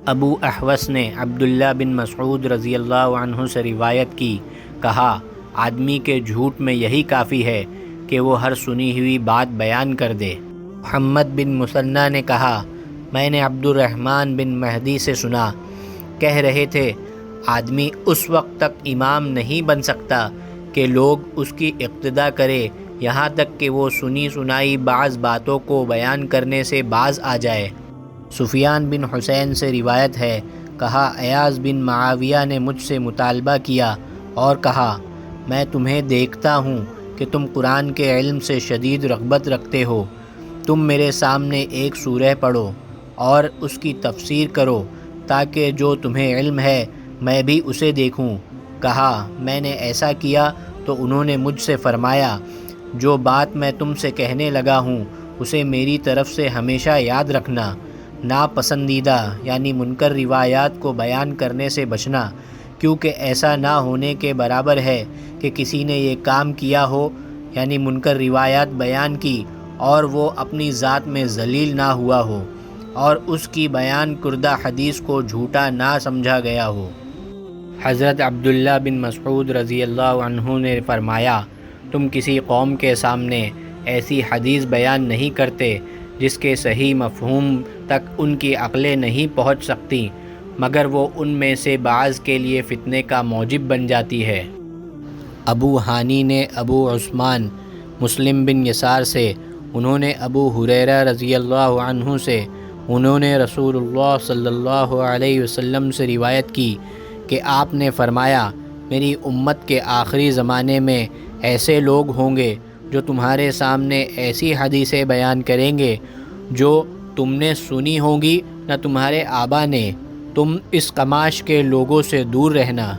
ابو احوص نے عبداللہ بن مسعود رضی اللہ عنہ سے روایت کی، کہا آدمی کے جھوٹ میں یہی کافی ہے کہ وہ ہر سنی ہوئی بات بیان کر دے۔ محمد بن مثنیٰ نے کہا میں نے عبد الرحمن بن مہدی سے سنا، کہہ رہے تھے آدمی اس وقت تک امام نہیں بن سکتا کہ لوگ اس کی اقتدا کرے یہاں تک کہ وہ سنی سنائی بعض باتوں کو بیان کرنے سے باز آ جائے۔ سفیان بن حسین سے روایت ہے، کہا ایاز بن معاویہ نے مجھ سے مطالبہ کیا اور کہا میں تمہیں دیکھتا ہوں کہ تم قرآن کے علم سے شدید رغبت رکھتے ہو، تم میرے سامنے ایک سورہ پڑھو اور اس کی تفسیر کرو تاکہ جو تمہیں علم ہے میں بھی اسے دیکھوں۔ کہا میں نے ایسا کیا تو انہوں نے مجھ سے فرمایا جو بات میں تم سے کہنے لگا ہوں اسے میری طرف سے ہمیشہ یاد رکھنا، ناپسندیدہ یعنی منکر روایات کو بیان کرنے سے بچنا، کیونکہ ایسا نہ ہونے کے برابر ہے کہ کسی نے یہ کام کیا ہو یعنی منکر روایات بیان کی اور وہ اپنی ذات میں ذلیل نہ ہوا ہو اور اس کی بیان کردہ حدیث کو جھوٹا نہ سمجھا گیا ہو۔ حضرت عبداللہ بن مسعود رضی اللہ عنہ نے فرمایا تم کسی قوم کے سامنے ایسی حدیث بیان نہیں کرتے جس کے صحیح مفہوم تک ان کی عقلیں نہیں پہنچ سکتی مگر وہ ان میں سے بعض کے لیے فتنے کا موجب بن جاتی ہے۔ ابو ہانی نے ابو عثمان مسلم بن یسار سے، انہوں نے ابو ہریرہ رضی اللہ عنہ سے، انہوں نے رسول اللہ صلی اللہ علیہ وسلم سے روایت کی کہ آپ نے فرمایا میری امت کے آخری زمانے میں ایسے لوگ ہوں گے جو تمہارے سامنے ایسی حدیثیں بیان کریں گے جو تم نے سنی ہوں گی نہ تمہارے آبا نے، تم اس قماش کے لوگوں سے دور رہنا۔